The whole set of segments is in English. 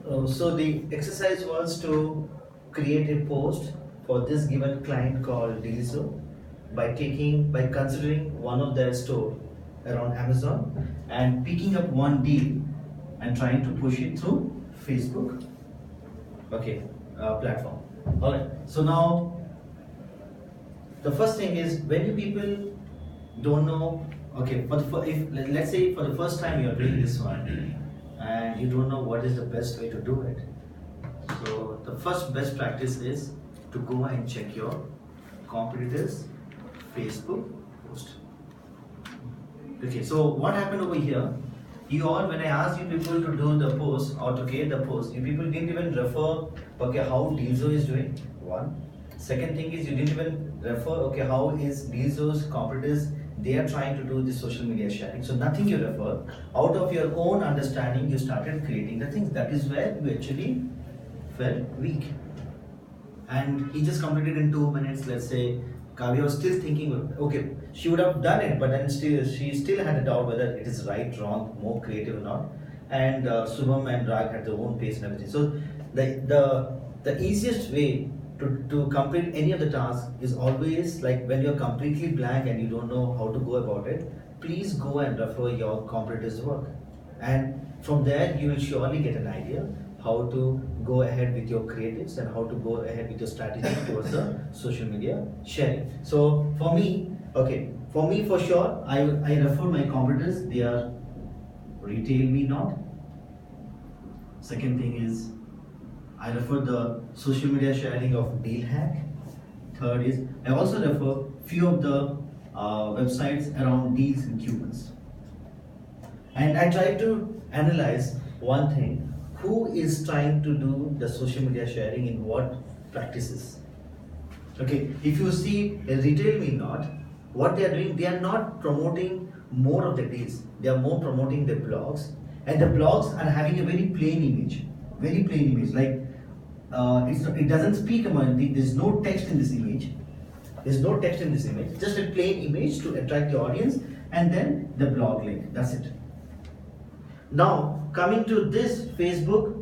So the exercise was to create a post for this given client called Deliso by considering one of their store around Amazon and picking up one deal and trying to push it through Facebook, okay, platform. All right. So now the first thing is when you people don't know, okay, if let's say for the first time you're doing this one and you don't know what is the best way to do it. So the first best practice is to go and check your competitors' Facebook post. Okay, so what happened over here? You all, when I asked you people to do the post or to create the post, you people didn't even refer, okay, how Dealzo is doing. One. Second thing is you didn't even refer, okay, how is Dealzo's competitors, they are trying to do this social media sharing. So nothing you refer. Out of your own understanding, you started creating the things. That is where you actually felt weak. And he just completed in 2 minutes, let's say. Kavya was still thinking, okay, she would have done it, but then still she still had a doubt whether it is right, wrong, more creative or not. And Subham and Rag had their own pace and everything. So the easiest way to complete any of the tasks is always like when you're completely blank and you don't know how to go about it, please go and refer your competitors' work. And from there, you will surely get an idea how to go ahead with your creatives and how to go ahead with your strategy towards the social media sharing. So for me, okay, for me for sure, I refer my competitors. They are Retail Me Not. Second thing is I refer the social media sharing of Deal Hack. Third is I also refer few of the websites around deals and coupons. And I try to analyze one thing, who is trying to do the social media sharing in what practices. Okay, if you see a Retail Me Not, what they are doing, they are not promoting more of the deals, they are more promoting the blogs, and the blogs are having a very plain image, like it doesn't speak about anything, there's no text in this image, just a plain image to attract the audience, and then the blog link, that's it. Now, coming to this Facebook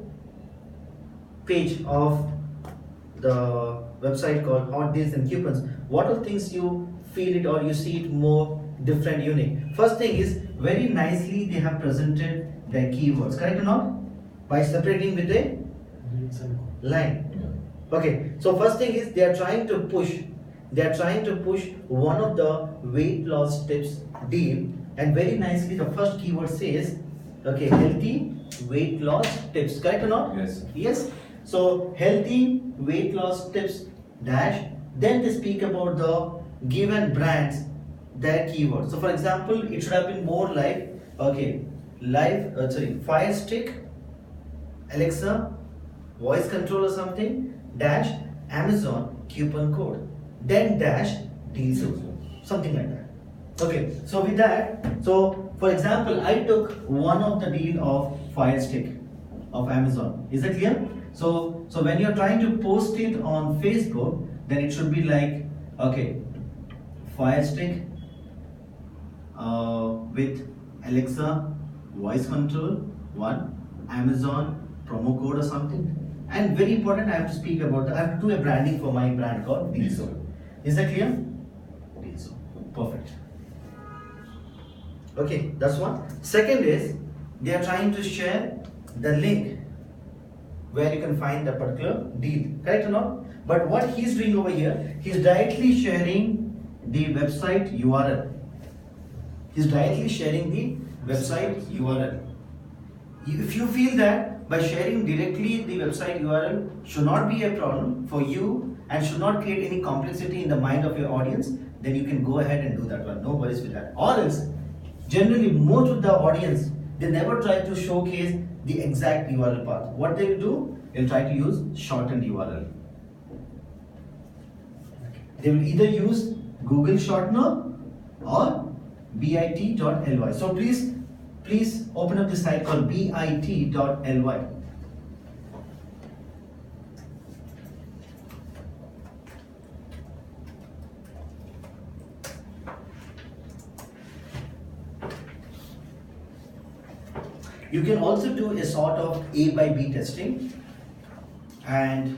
page of the website called Hot Deals and Coupons, what are things you feel it or you see it more different, unique? First thing is, very nicely they have presented their keywords, correct or not? By separating with a line. Okay, so first thing is they are trying to push one of the weight loss tips deal, and very nicely the first keyword says, okay, healthy weight loss tips, correct or not? Yes. Yes. So healthy weight loss tips dash, then they speak about the given brands, their keywords. So for example, it should have been more like, okay, Fire Stick, Alexa, voice control or something, dash Amazon coupon code, then dash Dealzo, something like that. Okay, so with that, so for example, I took one of the deal of Fire Stick of Amazon. Is that clear? So when you're trying to post it on Facebook, then it should be like, okay, Fire Stick with Alexa voice control, one, Amazon promo code or something. And very important, I have to speak about I have to do a branding for my brand called Dealzo. Is that clear? Dealzo. Perfect. Okay, that's one. Second is they are trying to share the link where you can find the particular deal, correct or not? But what he's doing over here, he's directly sharing the website URL. He's directly sharing the website URL. If you feel that by sharing directly the website URL should not be a problem for you and should not create any complexity in the mind of your audience, then you can go ahead and do that one. No worries with that. Or else, generally, most of the audience, they never try to showcase the exact URL path. What they will do, they'll try to use shortened URL. They will either use Google shortener or bit.ly. So please open up this site called bit.ly. You can also do a sort of A by B testing, and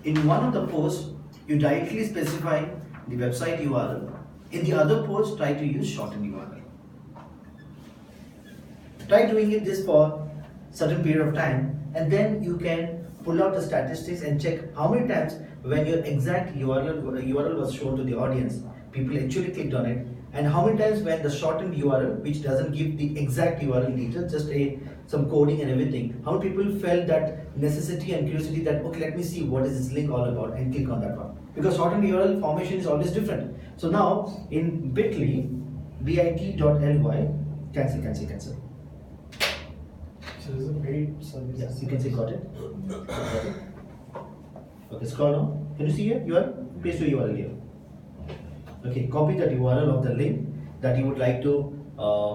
in one of the posts you directly specify the website URL. In the other post, try to use shortened URL. Try doing this for certain period of time, and then you can pull out the statistics and check how many times when your exact URL was shown to the audience, people actually clicked on it, and how many times when the shortened URL, which doesn't give the exact URL details, just some coding and everything, how many people felt that necessity and curiosity that, okay, let me see what is this link all about, and click on that one. Because shortened URL formation is always different. So now in bit.ly, bit.ly, cancel. So there's a paid service. Yes, you can see, got it. Okay, scroll down. Can you see here? URL? Paste your URL here. Okay, copy that URL of the link that you would like to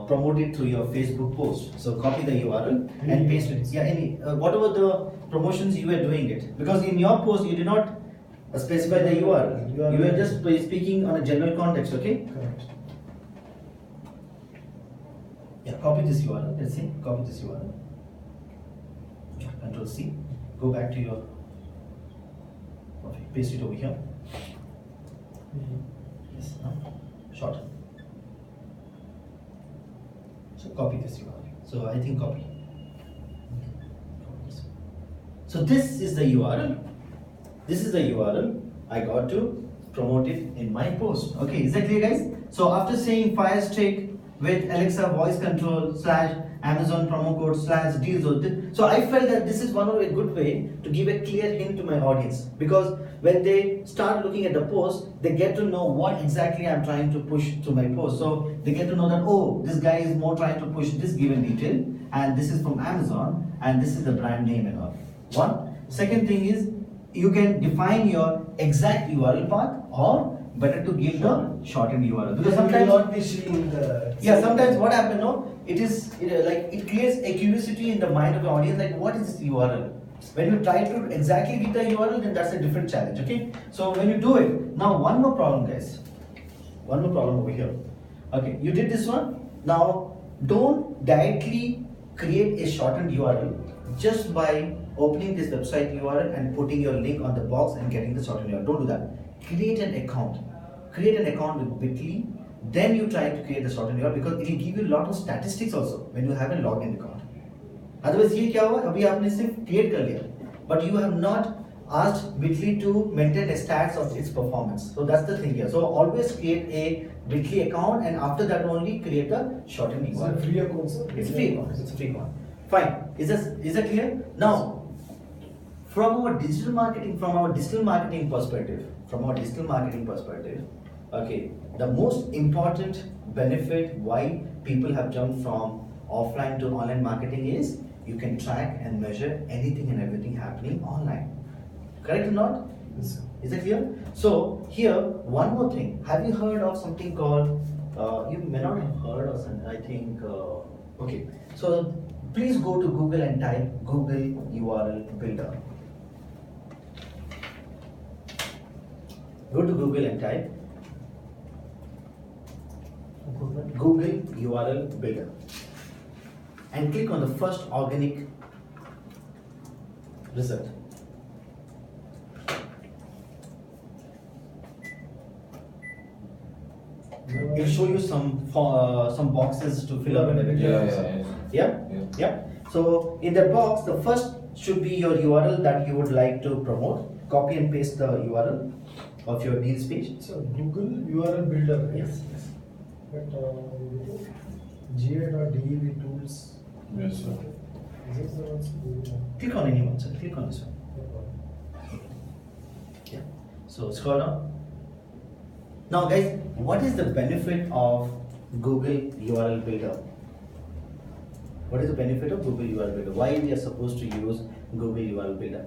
promote it through your Facebook post. So copy the URL and paste it. Yeah, whatever the promotions you were doing it. Because in your post you did not specify the URL. You were just speaking on a general context, okay? Correct. Yeah, copy this URL. Let's see. Copy this URL. Control C. Go back to your. Okay, paste it over here. Yes, now shorten. So copy this URL. So I think copy. So this is the URL. This is the URL I got to promote it in my post. Okay, is that clear, guys? So after saying Fire Stick with Alexa voice control / Amazon promo code / deals, so I felt that this is one of a good way to give a clear hint to my audience, because when they start looking at the post, they get to know what exactly I'm trying to push to my post. So they get to know that, oh, this guy is more trying to push this given detail, and this is from Amazon, and this is the brand name and all. One. Second thing is, you can define your exact URL path, or better to give the shortened URL, because sometimes not be seeing the. Yeah, sometimes what happens, no, it creates a curiosity in the mind of the audience, like what is this URL? When you try to exactly give the URL, then that's a different challenge. Okay, so when you do it, now one more problem, guys. One more problem over here. Okay, you did this one. Now don't directly create a shortened URL just by opening this website URL and putting your link on the box and getting the shortened URL. Don't do that. Create an account. Create an account with Bit.ly. Then you try to create the shortened URL, because it will give you a lot of statistics also when you have a login account. Otherwise, ये क्या हुआ? अभी आपने सिर्फ create कर लिया, but you have not asked Bit.ly to maintain a stats of its performance. So that's the thing here. So always create a Bit.ly account, and after that only create a shortened URL. It's a free account, sir. It's free account. It's a free account. Fine. Is that clear? Now, from our digital marketing perspective, okay, the most important benefit why people have jumped from offline to online marketing is you can track and measure anything and everything happening online. Correct or not? Yes, sir. Is that clear? So here, one more thing. Have you heard of something called? You may not have heard of something. I think. Okay. So please go to Google and type Google URL Builder. Go to Google and type Google URL Builder, and click on the first organic result. It'll show you some boxes to fill up and everything. Yeah. So in that box, the first should be your URL that you would like to promote. Copy and paste the URL of your deals page. So Google URL Builder. Right? Yes. But GA.dev tools. Yes, sir. Is this the ones Google? Click on any one, sir. Click on this one. Yeah. So scroll down. Now, guys, what is the benefit of Google URL Builder? What is the benefit of Google URL Builder? Why we are supposed to use Google URL Builder?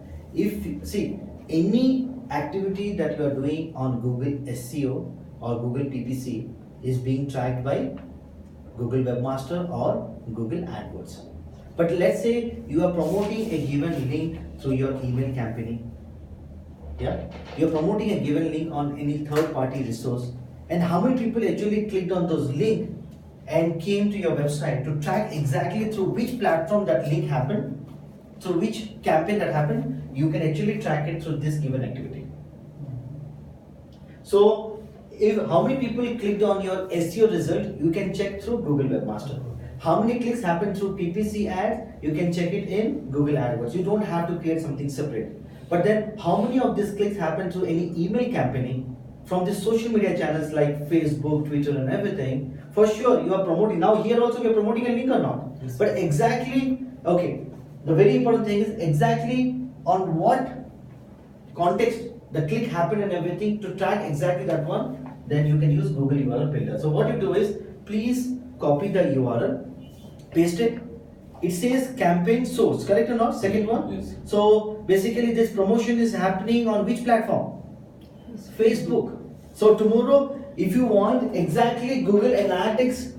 See, any activity that you are doing on Google SEO or Google PPC is being tracked by Google Webmaster or Google AdWords. But let's say you are promoting a given link through your email campaign. Yeah, you're promoting a given link on any third-party resource, and how many people actually clicked on those links and came to your website to track exactly through which platform that link happened, through which campaign that happened, you can actually track it through this given activity. So, if how many people clicked on your SEO result, you can check through Google Webmaster. How many clicks happen through PPC ad, you can check it in Google AdWords. You don't have to create something separate. But then, how many of these clicks happen through any email campaigning from the social media channels like Facebook, Twitter, and everything? For sure, you are promoting. Now, here also, we are promoting a link or not? Yes. But exactly, okay, the very important thing is exactly on what context the click happened and everything to track exactly that one, then you can use Google URL Builder. So what you do is, please copy the URL, paste it. It says campaign source, correct or not? Second one? Yes. So basically this promotion is happening on which platform? Facebook. So tomorrow, if you want exactly Google Analytics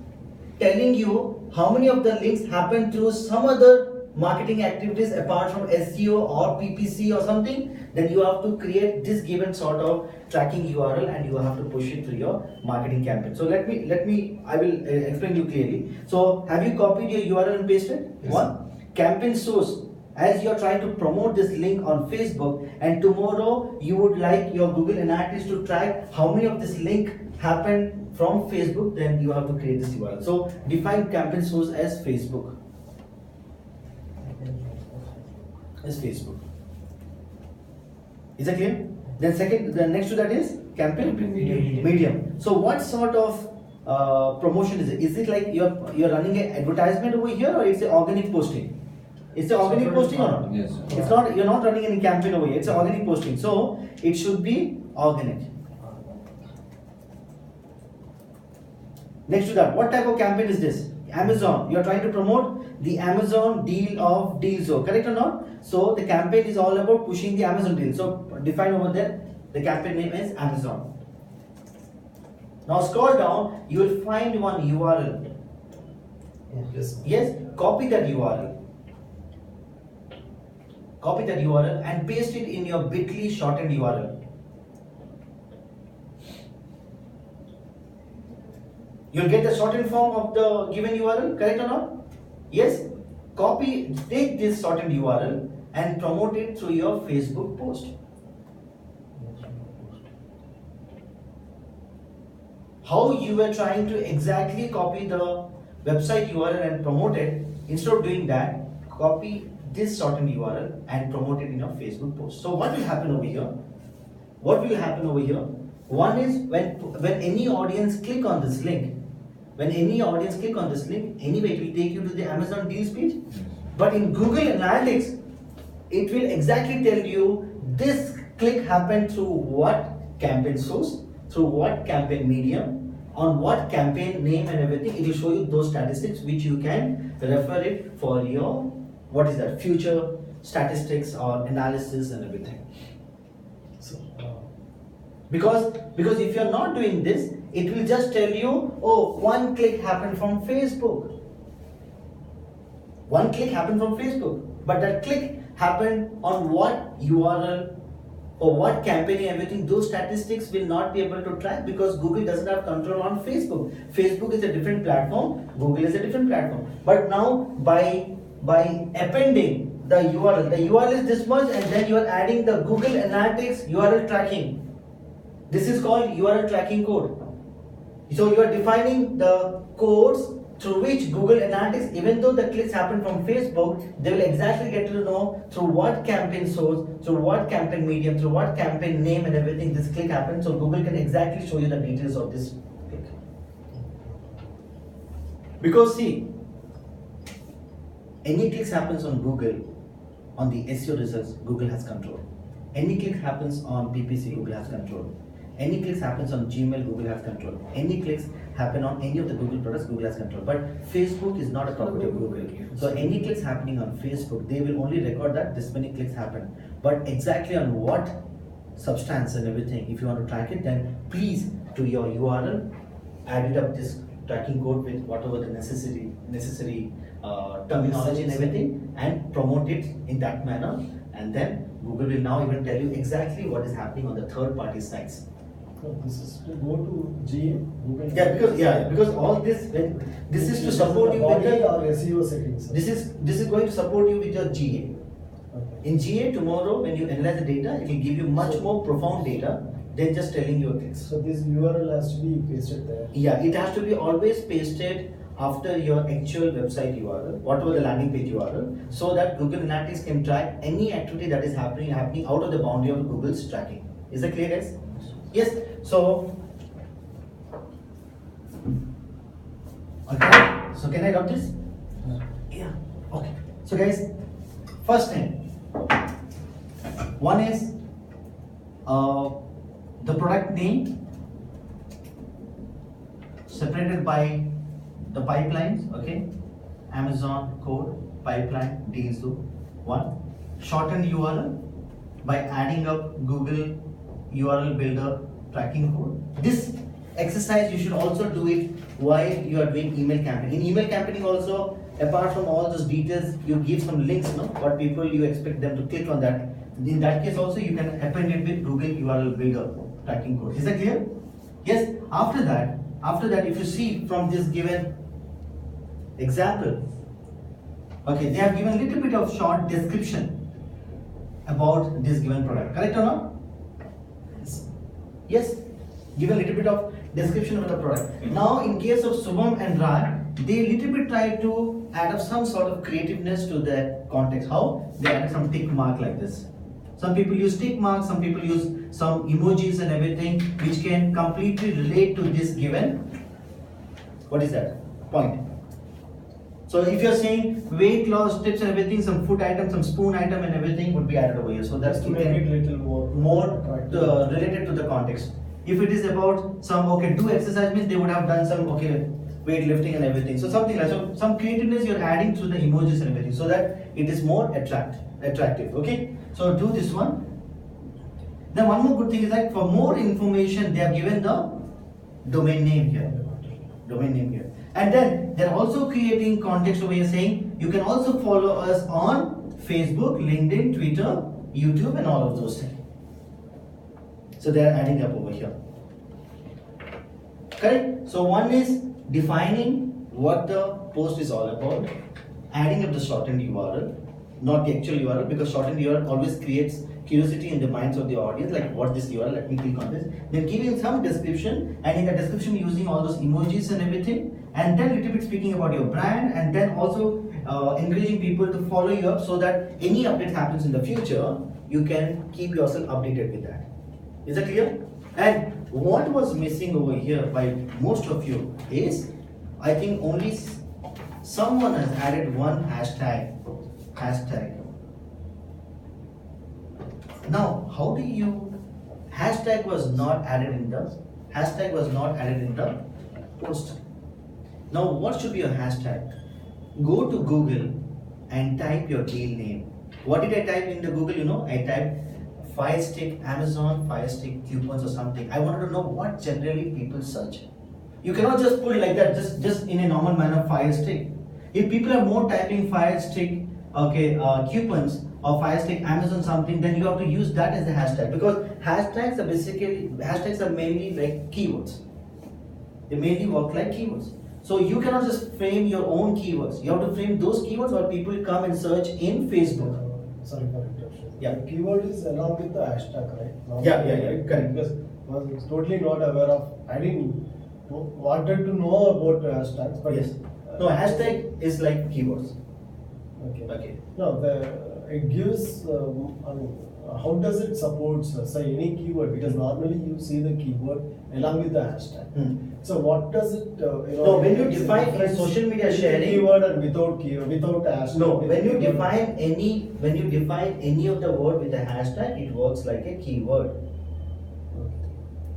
telling you how many of the links happen through some other marketing activities apart from SEO or PPC or something, then you have to create this given sort of tracking URL and you have to push it through your marketing campaign. So I will explain you clearly. So have you copied your URL and pasted? Yes. One, campaign source. As you are trying to promote this link on Facebook, and tomorrow you would like your Google Analytics to track how many of this link happened from Facebook, then you have to create this URL. So define campaign source as Facebook. As Facebook. Is that clear? Then second, the next to that is campaign medium. So what sort of promotion is it? Is it like you're running an advertisement over here, or it's an organic posting? It's an organic posting or not? Yes. It's not. You're not running any campaign over here. It's an organic posting. So it should be organic. Next to that, what type of campaign is this? Amazon. You are trying to promote the Amazon deal of Dealzo, correct or not? So the campaign is all about pushing the Amazon deal. So define over there. The campaign name is Amazon. Now scroll down. You will find one URL. Yes. Yes. Copy that URL. Copy that URL and paste it in your bit.ly shortened URL. You'll get the shortened form of the given URL, correct or not? Yes? Take this shortened URL and promote it through your Facebook post. How you were trying to exactly copy the website URL and promote it, instead of doing that, copy this shortened URL and promote it in your Facebook post. So what will happen over here? What will happen over here? One is when any audience click on this link, anyway it will take you to the Amazon deals page. But in Google Analytics, it will exactly tell you this click happened through what campaign source, through what campaign medium, on what campaign name and everything. It will show you those statistics which you can refer it for your future statistics or analysis and everything. So, Because if you're not doing this, it will just tell you, oh, one click happened from Facebook. One click happened from Facebook. But that click happened on what URL or what campaign and everything, those statistics will not be able to track because Google doesn't have control on Facebook. Facebook is a different platform, Google is a different platform. But now by appending the URL is this much, and then you are adding the Google Analytics URL tracking. This is called URL tracking code. So you are defining the codes through which Google Analytics, even though the clicks happen from Facebook, they will exactly get to know through what campaign source, through what campaign medium, through what campaign name and everything this click happened. So Google can exactly show you the details of this click. Because see, any clicks happens on Google, on the SEO results, Google has control. Any click happens on PPC, Google has control. Any clicks happens on Gmail, Google has control. Any clicks happen on any of the Google products, Google has control. But Facebook is not a property of Google. So any clicks happening on Facebook, they will only record that this many clicks happen. But exactly on what substance and everything, if you want to track it, then please to your URL, add it up this tracking code with whatever the necessary terminology and everything, and promote it in that manner. And then Google will now even tell you exactly what is happening on the third party sites. No, this is to go to GA, Google. Because all this this is to support you with body the, or SEO settings. this is going to support you with your GA. Okay. In GA tomorrow, when you analyze the data, it will give you much more profound data than just telling you clicks. So this URL has to be pasted there. Yeah, it has to be always pasted after your actual website URL, whatever the landing page URL, so that Google Analytics can track any activity that is happening out of the boundary of Google's tracking. Is that clear, guys? Yes. So, okay. So can I drop this? Yeah. Okay. So guys, first thing, one is the product name separated by the pipelines, okay? Amazon code, pipeline, DSO, one. Shortened URL by adding up Google URL builder tracking code. This exercise you should also do it while you are doing email campaigning. In email campaigning also, apart from all those details, you give some links, no? What people you expect them to click on that. In that case also, you can append it with Google URL builder tracking code. Is that clear? Yes. After that, if you see from this given example, okay, they have given a little bit of short description about this given product. Correct or not? Yes. Give a little bit of description of the product. Now, in case of Subham and Rai, they little bit try to add up some sort of creativeness to their context. How? They added some tick mark like this. Some people use tick marks, some people use some emojis and everything, which can completely relate to this given, what is that? Point. So if you're saying weight loss tips and everything, some food item, some spoon item and everything would be added over here. So that's to make it little more related to the context. If it is about some, okay, do exercise means they would have done some, okay, weightlifting and everything. So something like, so some creativeness you're adding through the emojis and everything so that it is more attractive. Okay. So do this one. Then one more good thing is like for more information, they have given the domain name here. Domain name here. And then they're also creating context over here saying you can also follow us on Facebook, LinkedIn, Twitter, YouTube, and all of those things. So they're adding up over here. Correct? So one is defining what the post is all about, adding up the shortened URL, not the actual URL, because shortened URL always creates curiosity in the minds of the audience, like what this URL, let me click on this. Then giving some description, and in the description using all those emojis and everything, and then little bit speaking about your brand, and then also encouraging people to follow you up so that any update happens in the future, you can keep yourself updated with that. Is that clear? And what was missing over here by most of you is, I think only someone has added one hashtag. Now, how do you, hashtag was not added in the post. Now, what should be your hashtag? Go to Google and type your deal name. What did I type in the Google? You know, I typed Fire Stick Amazon, Fire Stick coupons or something. I wanted to know what generally people search. You cannot just put it like that, just in a normal manner, Fire Stick. If people are more typing Fire Stick, okay, coupons or Fire Stick Amazon something, then you have to use that as a hashtag, because hashtags are mainly like keywords. They mainly work like keywords. So you cannot just frame your own keywords. You have to frame those keywords where people come and search in Facebook. Sorry for interruption. Yeah. The keyword is along with the hashtag, right? Not Yeah, correct. Because I was totally not aware of. I didn't wanted to know about hashtags, but Yes. No, hashtag is like keywords. Okay. No, it gives. I mean, how does it support say any keyword? Because normally you see the keyword along with the hashtag. So what does it? No, when you define in social media sharing, keyword and without hashtag. No, when you define any of the word with a hashtag, it works like a keyword.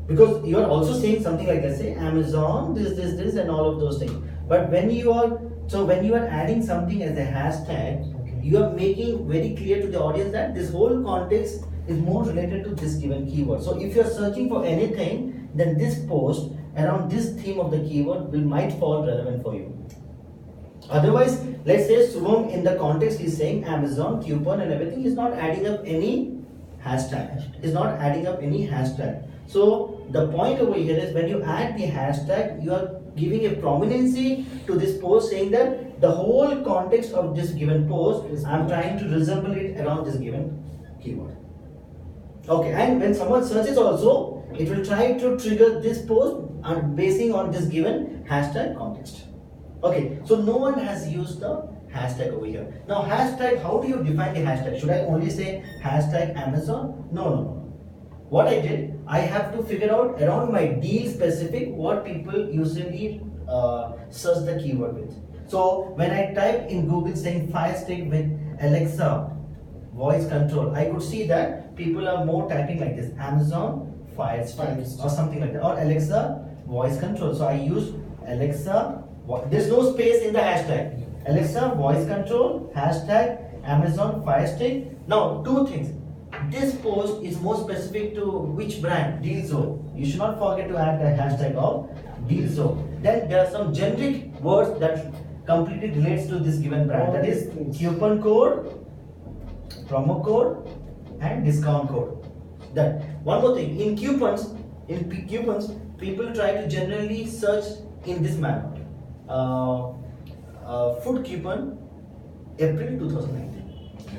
Because you are also saying something like, let's say Amazon, this, and all of those things. But when you are adding something as a hashtag, you are making very clear to the audience that this whole context is more related to this given keyword. So if you are searching for anything, then this post around this theme of the keyword might fall relevant for you. Otherwise, let's say Subham in the context is saying Amazon, coupon and everything, is not adding up any hashtag. So the point over here is when you add the hashtag, you are giving a prominency to this post, saying that the whole context of this given post is I'm trying to resemble it around this given keyword. Okay, and when someone searches also, it will try to trigger this post and basing on this given hashtag context. Okay, so no one has used the hashtag over here. Now hashtag, how do you define the hashtag? Should I only say hashtag Amazon? No. What I did, I have to figure out around my deal specific what people usually search the keyword with. So when I type in Google saying Fire Stick with Alexa voice control, I could see that people are more typing like this, Amazon Fire Stick or something like that, or Alexa voice control. So I use Alexa, there's no space in the hashtag. Alexa voice control, hashtag Amazon Fire Stick. Now two things. This post is more specific to which brand? DealZone. You should not forget to add the hashtag of DealZone. Then there are some generic words that completely relates to this given brand. That is coupon code, promo code, and discount code. Then one more thing. In coupons, people try to generally search in this manner. Food coupon, April 2019.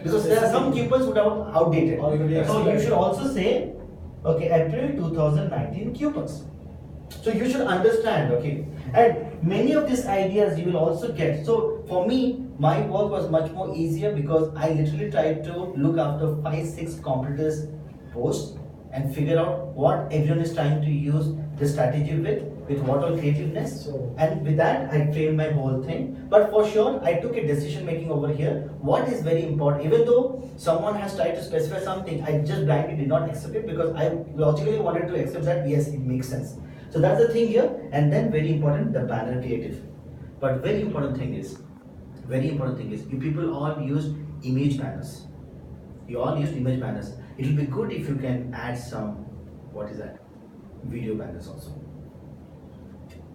Because there are some coupons would have outdated. So you should also say, okay, April 2019 coupons. So you should understand, okay. And many of these ideas you will also get. So for me, my work was much more easier because I literally tried to look after 5-6 competitors' posts and figure out what everyone is trying to use the strategy with what all creativeness, and with that I trained my whole thing. But for sure I took a decision making over here. What is very important, even though someone has tried to specify something, I just blindly did not accept it because I logically wanted to accept that yes, it makes sense. So that's the thing here. And then very important, the banner creative. But very important thing is you people all use image banners. You all use image banners. It will be good if you can add some, what is that, video banners also.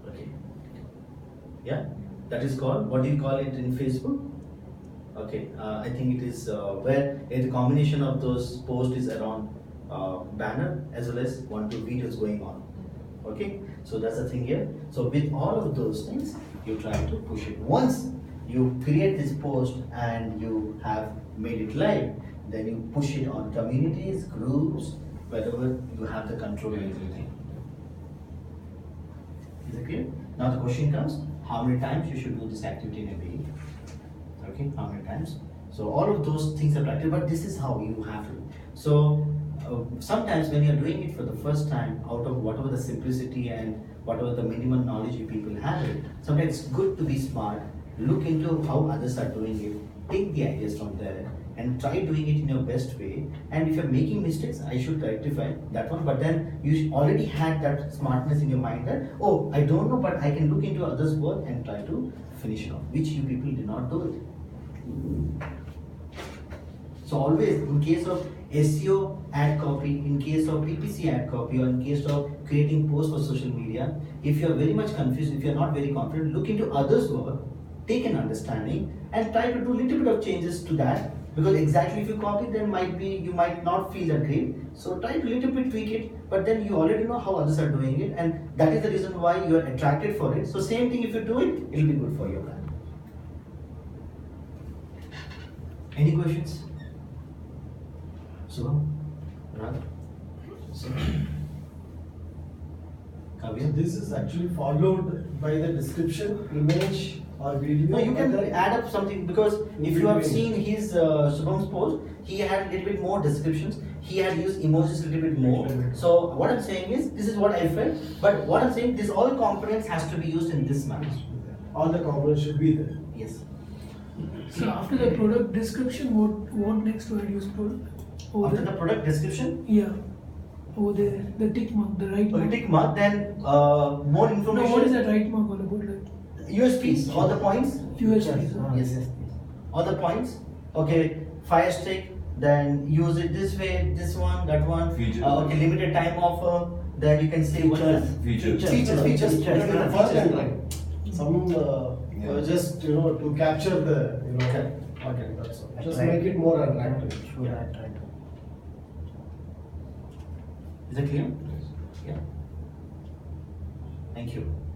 Okay, yeah, that is called, what do you call it in Facebook? Okay, I think it is where the combination of those posts is around banner as well as 1-2 videos going on. Okay, so that's the thing here. So with all of those things, you try to push it. Once you create this post and you have made it live, then you push it on communities, groups, wherever you have the control and everything. Is it clear? Now the question comes, how many times you should do this activity in a week? Okay, how many times? So all of those things are practical, but this is how you have to. So sometimes when you're doing it for the first time, out of whatever the simplicity and whatever the minimum knowledge you people have it, sometimes it's good to be smart, look into how others are doing it, take the ideas from there, and try doing it in your best way. And if you're making mistakes, I should rectify that one. But then you already had that smartness in your mind that, oh, I don't know, but I can look into others' work and try to finish it off, which you people did not do it. So always, in case of SEO ad copy, in case of PPC ad copy, or in case of creating posts for social media, if you're very much confused, if you're not very confident, look into others' work, take an understanding, and try to do a little bit of changes to that. Because exactly if you copy, then you might not feel that great. So try to little bit tweak it, but then you already know how others are doing it, and that is the reason why you are attracted for it. So same thing, if you do it, it will be good for your brand. Any questions? Subham? Raj? So this is actually followed by the description, image or video. No, you can add up something, because if you have seen his Subham's post, he had a little bit more descriptions. He had used emojis a little bit more. So what I'm saying is, this is what I felt. But what I'm saying, this all components has to be used in this manner. All the components should be there. Yes. So after the product description, what next to add use product? After the product description, Yeah. Over there, the tick mark, the right mark. tick mark, then more information. No, what is that right mark all about? Like USPs, all the points. USPs. Yes. All the points. Okay, Fire Stick, then use it this way, this one, that one. Features. Okay, limited time offer. Then you can say what is that? Features. Features. Some just to capture the Okay, that's all. Just make it more attractive. Is it clear? Yeah. Thank you.